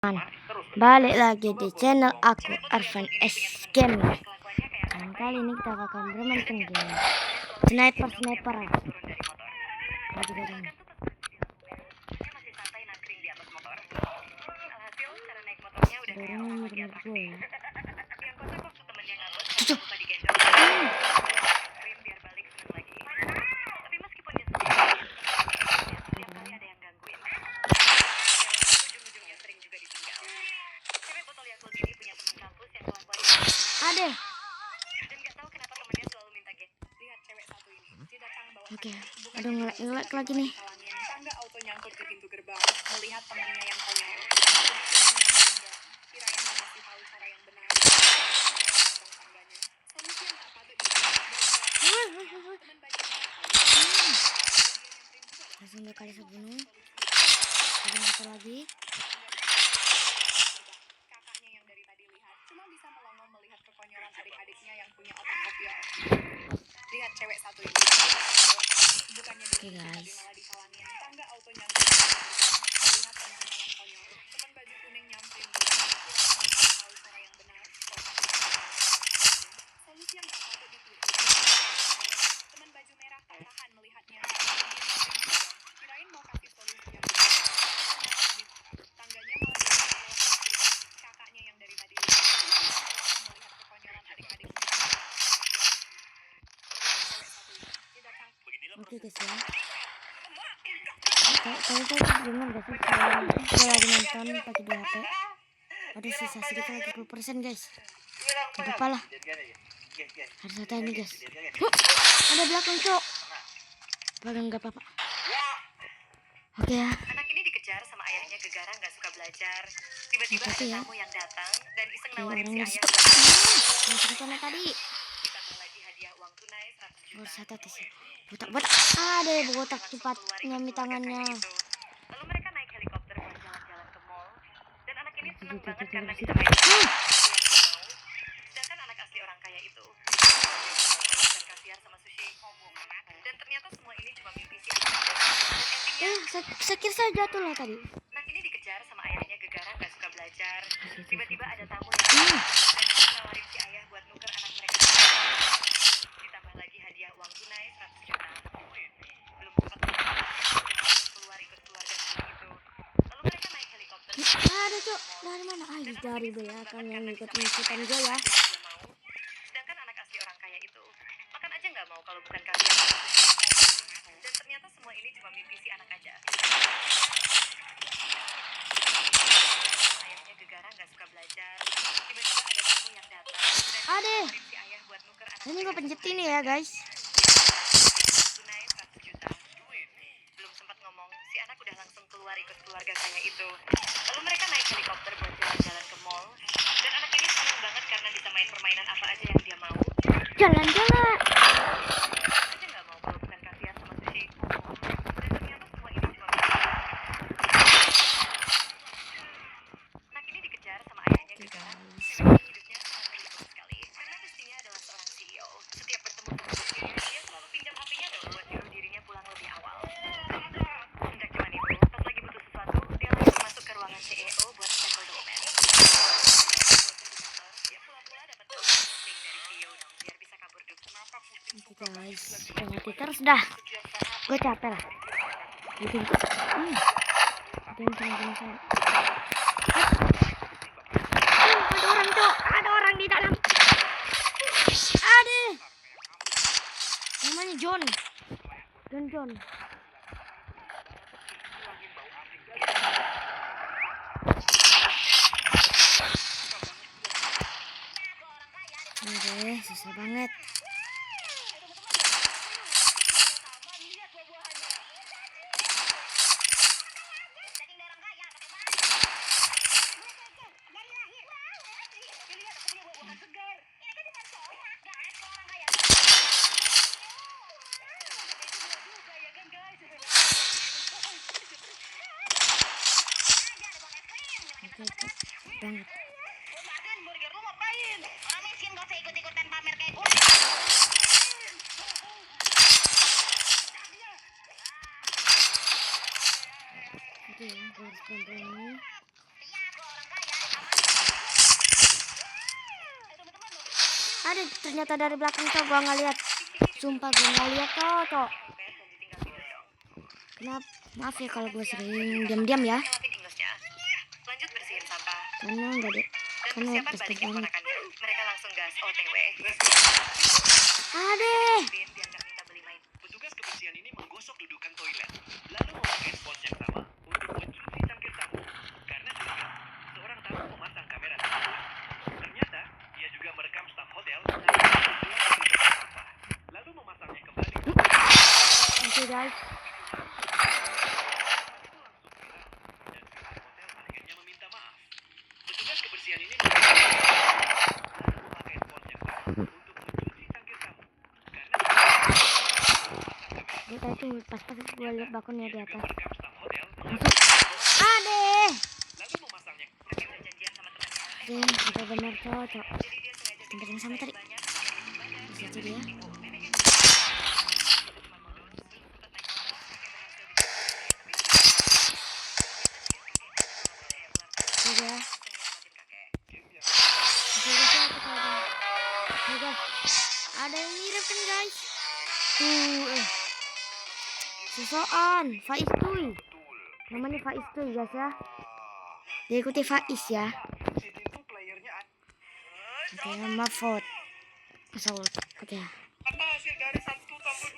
Balik lagi di channel aku, Arvan S Game. Dan kali ini kita akan bermain game sniper. Ade. Oke, aduh ngelek lagi nih. Tangga auto nyangkut ke pintu gerbang, melihat temannya yang konyol. Kirain masih tahu cara yang benar. Tangganya. Solusi yang tak patut Langsung 2 kali sebunuh. Ada satu lagi. Kakaknya yang dari tadi lihat cuma bisa melongo melihat kekonyolan adik-adiknya yang punya otak kopior. Lihat cewek satu ini. Bukannya guys. malah disalangin. Tangga auto nyangkut ke pintu gerbang, melihat temannya yang konyol. Teman baju kuning nyamperin dia. Kirain tahu cara yang benar. Solusi yang tak patut ditiru. Teman baju merah tak tahan melihatnya. Kirain mau kasih solusi yang benar. Tangganya malah diangkat. Kakaknya yang dari tadi lihat cuma bisa melongo melihat kekonyolan adik-adiknya. Oke guys ya. Kalian dengar gak sih saya lagi nonton pakai di HP. Ada sisa sedikit lagi 10% guys. Gak apa-apa lah. Harus satu ini guys. Ada belakang cok. Gak apa-apa. Oke ya. Anak ini dikejar sama ayahnya gegara nggak suka belajar. Tiba-tiba ada tamu yang datang dan iseng nawarin si ayah Masuk ke sana tadi. ditambah lagi hadiah uang tunai 100 juta. Satu sih. Botak. Ada botak cepat nyami tangannya. Lalu mereka naik helikopter buat jalan-jalan ke mall. Dan anak ini senang banget karena bisa main yang dia mau. Sedangkan anak asli orang kaya itu makan kasiar sama sushi. Dan ternyata semua ini cuma mimpi si anak. Dan endingnya Saya kira saya jatuh lah tadi. anak ini dikejar sama ayahnya gegara nggak suka belajar. Tiba-tiba ada tamu yang dan nawarin si ayah buat nuker anak mereka. Ditambah lagi hadiah uang tunai 100 juta. Belum sempat keluar ikut keluarga itu. Lalu mereka naik helikopter. Ada cok. Dari mana? Dari belakang yang ikut ikutan gue ya. Sedangkan anak asli orang kaya itu makan aja nggak mau kalau bukan kasihan. Dan ternyata semua ini cuma mimpi si anak aja. Ayahnya gegara nggak suka belajar. Tiba-tiba ada tamu yang datang dan Ade. si ayah buat nuker anak. Ini gue pencet ini ya guys. Tunai 100 juta. Belum sempat ngomong, si anak udah langsung keluar ikut keluarga kaya itu. Lalu mereka naik helikopter buat jalan-jalan ke mall. Dan anak ini senang banget karena bisa main permainan apa aja yang dia mau. Jalan-jalan. Aja nggak mau kalau bukan kasihan sama sushi. Dan ternyata semua ini cuma anak ini dikejar sama ayahnya gegara. Hidupnya sangat beruntung sekali karena pastinya adalah seorang CEO. Setiap bertemu sama sushi, dia selalu pinjam HP-nya dong buat nyuruh dirinya pulang lebih awal. Sejak zaman itu, pas lagi butuh sesuatu, dia langsung masuk ke ruangan CEO buat settle dokumen. Dia pula dapat posting dari CEO dong biar bisa kabur dulu. Oke guys, mati terus dah. Gue capek lah. Bikin. Ada orang cok. Ada orang di dalam. Ada. Namanya John. John. Aduh, susah banget. Oke, banget. Martin, burger lu ngapain? Orang miskin gak usah ikut-ikutan pamer kayak gue. Oke ya, gue harus pelan-pelan ini. Ada ternyata dari belakang cok, gua nggak lihat. Sumpah gua nggak lihat cok. Kenapa? Maaf ya kalau gua sering diam-diam ya. Lanjut bersihin sampah. Karena enggak deh. Dan Karena persiapan respect balik banget. keponakannya. Mereka langsung gas OTW. Adeh. Biar nggak minta beli main. Petugas kebersihan ini menggosok dudukan toilet, lalu memakai spons yang sama untuk mencuci cangkir tamu. Karena curiga, seorang tamu memasang kamera di toilet. Ternyata, ia juga merekam staf hotel saat berjualan di tempat sampah, lalu memasangnya kembali. Oke guys. Dan pihak hotel akhirnya meminta maaf. Petugas kebersihan ini lalu memakai spons yang sama untuk mencuci cangkir tamu. Karena Gue tadi tuh pas-pas gue lihat bakunnya di atas. merekam staf hotel Adeh. lalu memasangnya. Pakai janjian sama temannya. Oke, udah benar cocok. Jadi dia sengaja Tempat yang sama tadi. banyak. Bisa jadi ya. Udah. Ada yang mirip kan guys? Tuh, Sosokan, Faiz Tuy. Namanya Faiz Tuy guys ya. Diikuti Faiz ya. Oke, Mahfud. Pesawat. Oke.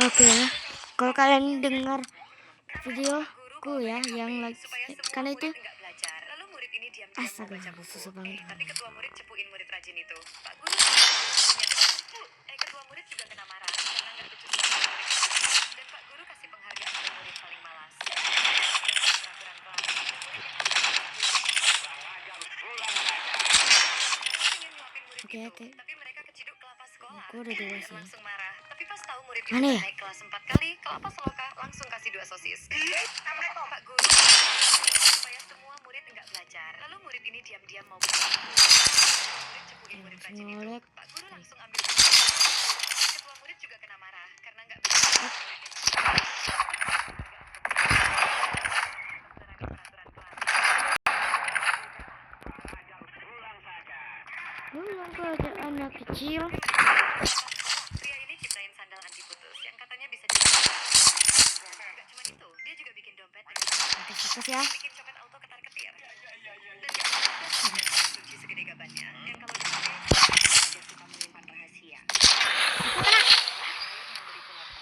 Oke. Kalau kalian dengar videoku ya yang lagi karena itu Nggak belajar. Lalu murid ini diam-diam mau astaga baca buku. susah banget. Tapi ketua murid cepuin murid rajin itu. Pak Guru, ketua murid juga kena marah karena nggak becus sama murid itu. Dan Pak Guru kasih penghargaan ke murid paling malas. Peraturan kelas. Pengen nyuapin murid Oke, itu, oke. tapi mereka keciduk kelapa sekolah. Aku udah dewasa. Langsung marah. Tapi pas tahu murid itu Aneh udah ya? naik kelas 4 kali, kelapa seloka langsung kasih 2 sosis. Pak Guru supaya semua murid enggak belajar. Lalu murid ini diam-diam mau baca buku. Murid cepuin murid rajin itu. Ngolek. Pak Guru langsung ambil buku. Ketua murid juga kena marah karena enggak bisa. Belum tuh ada anak kecil. Pria ini ciptain sandal anti putus yang katanya bisa Enggak cuma itu, dia juga bikin dompet dengan Fokus ya. bikin copet auto ketar-ketir. Dan jangan kunci segede gabannya yang kalau dipakai dia suka menyimpan rahasia.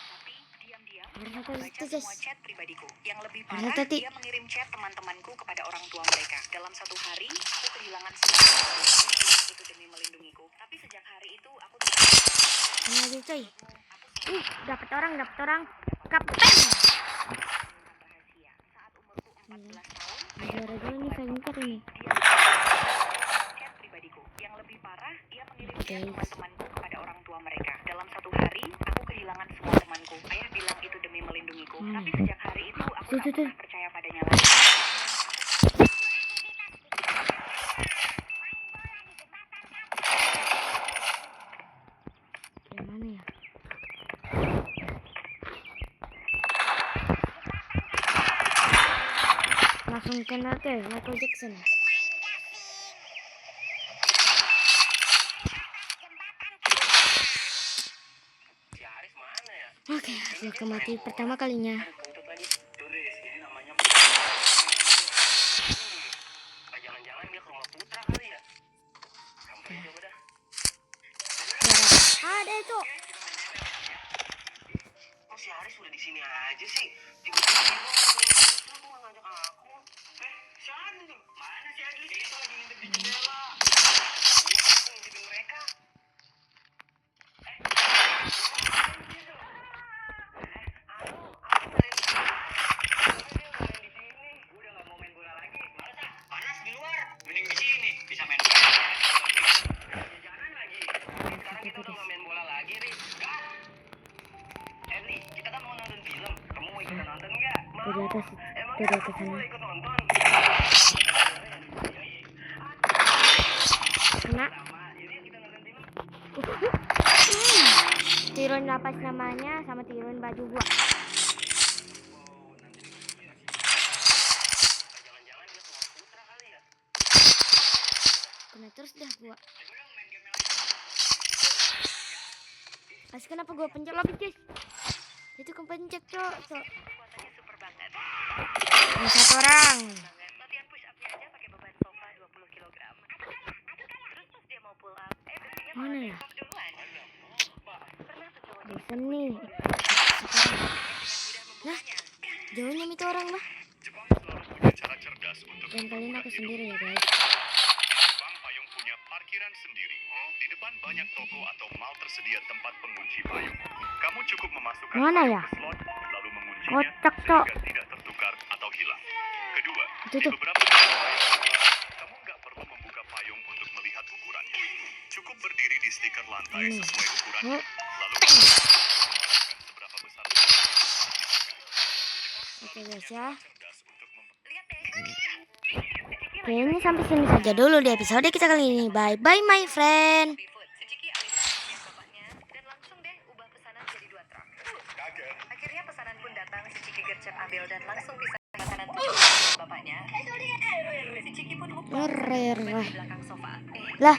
Tapi diam-diam Harus satu baca itu guys. semua chat pribadiku. Yang lebih Harus parah, hati-hati. dia mengirim chat teman-temanku kepada orang tua mereka. Dalam satu hari, aku kehilangan semua itu demi melindungiku. Tapi sejak hari itu, aku tidak Ini lagi cuy. Dapat orang. Kapten. rahasia. Saat umurku 14 tahun, Gara-gara ini fangker ini. chat pribadiku. Yang lebih parah, ia mengirim Oke. chat teman-temanku kepada orang tua mereka. Dalam satu hari, aku kehilangan semua temanku. Ayah bilang itu demi melindungiku. Tapi sejak hari itu, aku tak Tuh. pernah percaya padanya lagi. Yang mana ya? Langsung kena tuh Michael Jackson. Si Aris mana ya? Oke, aku mati pertama kalinya. Kentut lagi. Turis, ini namanya. Jangan-jangan dia ke rumah Putra kali ya? Sampai coba dah. Ada itu. Oh, si Aris udah di sini aja sih. Tiba-tiba dia mau ngajak aku. Si Adli nih. Mana si Adli? Itu lagi ngintip di jendela. Iya, aku ngintipin mereka. Udah nggak mau main bola lagi. Males ah, panas di luar. Mending di sini bisa main bola. Jalan lagi. Sekarang kita udah nggak main bola lagi, Ri. Gas. Ri, kita kan mau nonton film. Kamu mau ikut nonton nggak? Tuh di atas. Emang Tuh di atas kamu mau sana. ikut nonton? Kena. Sama, ini kita nonton film. Tiruin lapas namanya sama tiruin baju gua. Jangan-jangan dia ke rumah Putra kali ya? Kena terus dah gua. As kenapa gua pencet lagi guys? Itu kepencet cok. Kekuatannya super banget. Ada satu orang. Latihan push up-nya aja pakai beban sofa 20 kg. Terus pas dia mau pull up, besinya Mana malah ya? tembak duluan. Pernah tuh cowok Bosan nih. dengan mudah membukanya. Jauhnya itu orang lah. Jepang selalu punya cara cerdas untuk Dan kali ini aku mempermudah hidup. sendiri ya guys. Jepang payung punya parkiran sendiri. Di depan banyak toko atau mal tersedia tempat pengunci payung. Kamu cukup memasukkan Mana payung ya? ke slot, lalu menguncinya Kocak, Cok. sehingga tidak tertukar atau hilang. Kedua, Itu di tuh. beberapa toko payung, kamu nggak perlu membuka payung untuk melihat ukurannya. Cukup berdiri di stiker lantai Ini. sesuai ukurannya, Oh. lalu memasukkan seberapa besar payung yang dipakai. Oke guys ya. Cerdas untuk Lihat deh. Kayaknya sampai sini saja dulu di episode kita kali ini. Bye bye my friend. Food. Si Ciki alihkan perhatian bapaknya dan langsung deh ubah pesanan jadi 2 truk. kaget. Akhirnya pesanan pun datang, si Ciki gercep ambil dan langsung bisa makanan tuh bapaknya. Si Ciki pun mukbang sambil Rer. ngobrol di belakang sofa. Lah,